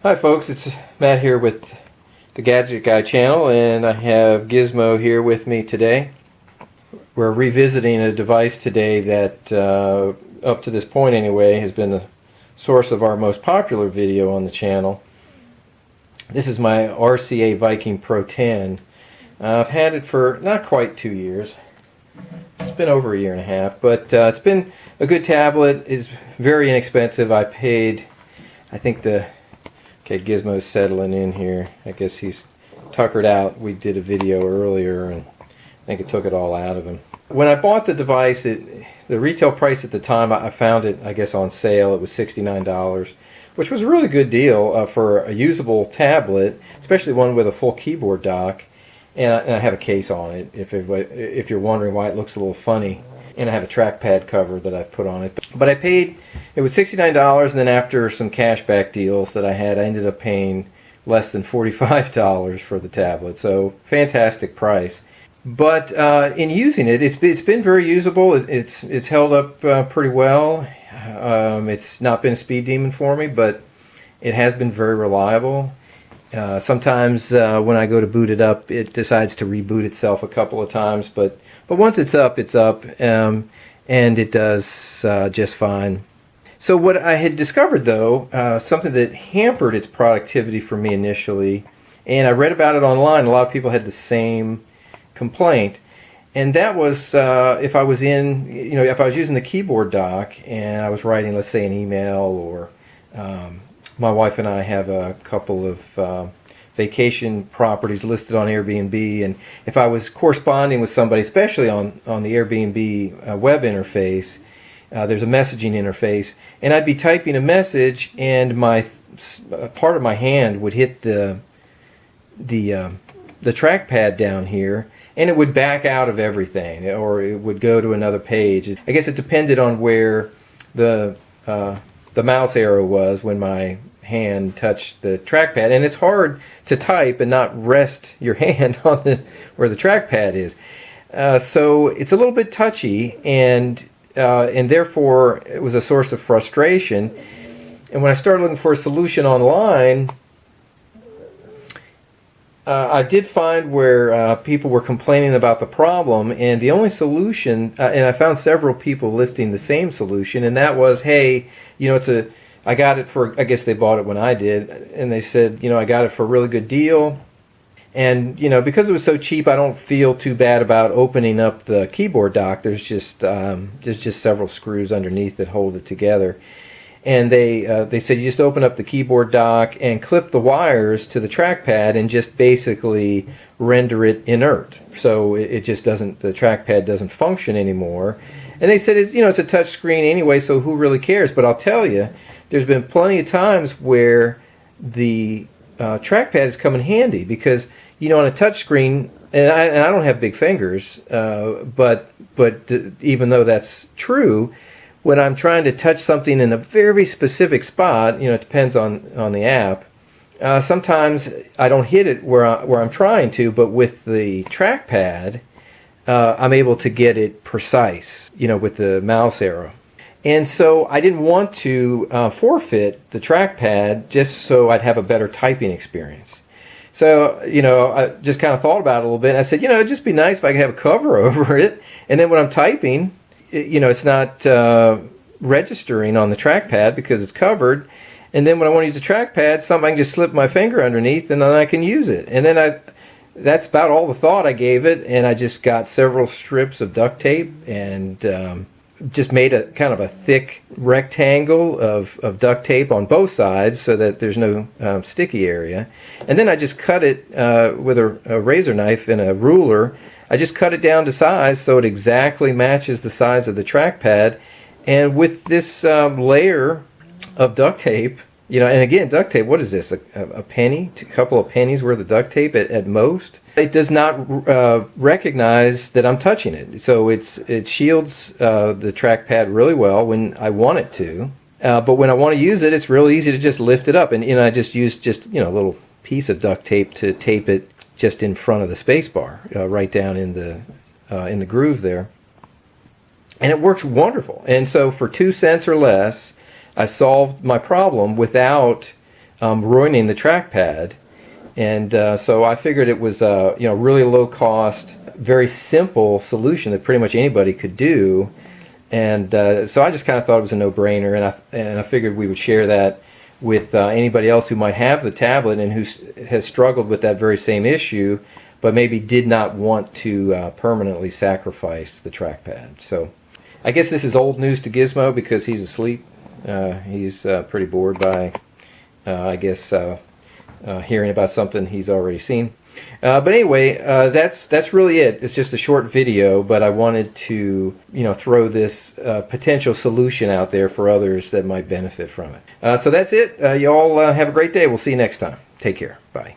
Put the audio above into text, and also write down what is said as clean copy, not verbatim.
Hi folks, it's Matt here with the Gadget Guy channel, and I have Gizmo here with me today. We're revisiting a device today that, up to this point anyway, has been the source of our most popular video on the channel. This is my RCA Viking Pro 10. I've had it for not quite 2 years. It's been over a year and a half, but it's been a good tablet. It's very inexpensive. I paid, I think okay, Gizmo's settling in here. I guess he's tuckered out. We did a video earlier and I think it took it all out of him. When I bought the device, the retail price at the time, I found it, I guess, on sale. It was $69, which was a really good deal for a usable tablet, especially one with a full keyboard dock. And I have a case on it, if you're wondering why it looks a little funny. And I have a trackpad cover that I've put on it. But I paid, it was $69, and then after some cashback deals that I had, I ended up paying less than $45 for the tablet. So fantastic price. But in using it, it's been very usable. It's held up pretty well. It's not been a speed demon for me, but it has been very reliable. Sometimes when I go to boot it up, it decides to reboot itself a couple of times, but once it's up, and it does just fine. So what I had discovered, though, something that hampered its productivity for me initially, and I read about it online, a lot of people had the same complaint, and that was if I was if I was using the keyboard dock and I was writing, let's say, an email, or my wife and I have a couple of vacation properties listed on Airbnb, and if I was corresponding with somebody, especially on the Airbnb web interface, there's a messaging interface, and I'd be typing a message, and my part of my hand would hit the trackpad down here, and it would back out of everything, or it would go to another page. I guess it depended on where the mouse arrow was when my hand touched the trackpad, and it's hard to type and not rest your hand on where the trackpad is. So it's a little bit touchy, and therefore it was a source of frustration. And when I started looking for a solution online, I did find where people were complaining about the problem, and the only solution, and I found several people listing the same solution, and that was, hey, I got it for, I guess they bought it when I did, and they said, I got it for a really good deal, and because it was so cheap, I don't feel too bad about opening up the keyboard dock. There's just several screws underneath that hold it together, and they said you just open up the keyboard dock and clip the wires to the trackpad and just basically render it inert, so it just doesn't, the trackpad doesn't function anymore. And they said it's a touch screen anyway, so who really cares? But I'll tell you, there's been plenty of times where the trackpad has come in handy, because on a touch screen, and I don't have big fingers, but even though that's true, when I'm trying to touch something in a very specific spot, it depends on the app. Sometimes I don't hit it where I'm trying to, but with the trackpad, I'm able to get it precise, with the mouse arrow. And so I didn't want to forfeit the trackpad just so I'd have a better typing experience. So, I just kind of thought about it a little bit, and I said, it'd just be nice if I could have a cover over it, and then when I'm typing, it's not registering on the trackpad because it's covered, and then when I want to use the trackpad, I can just slip my finger underneath, and then I can use it. And then that's about all the thought I gave it, and I just got several strips of duct tape and just made a kind of a thick rectangle of duct tape on both sides so that there's no sticky area. And then I just cut it with a razor knife and a ruler. I just cut it down to size so it exactly matches the size of the trackpad. And with this layer of duct tape, and again, duct tape, what is this, a penny, a couple of pennies worth of duct tape at most? It does not recognize that I'm touching it. So it shields the trackpad really well when I want it to. But when I want to use it, it's real easy to just lift it up. And I just used a little piece of duct tape to tape it just in front of the space bar, right down in the groove there. And it works wonderful. And so for 2 cents or less, I solved my problem without ruining the trackpad. And so I figured it was a really low cost, very simple solution that pretty much anybody could do. And so I just kind of thought it was a no-brainer, and I figured we would share that with anybody else who might have the tablet and who has struggled with that very same issue, but maybe did not want to permanently sacrifice the trackpad. So I guess this is old news to Gizmo because he's asleep. He's pretty bored by, I guess, hearing about something he's already seen. But anyway, that's really it. It's just a short video, but I wanted to throw this potential solution out there for others that might benefit from it. So that's it. You all have a great day. We'll see you next time. Take care. Bye.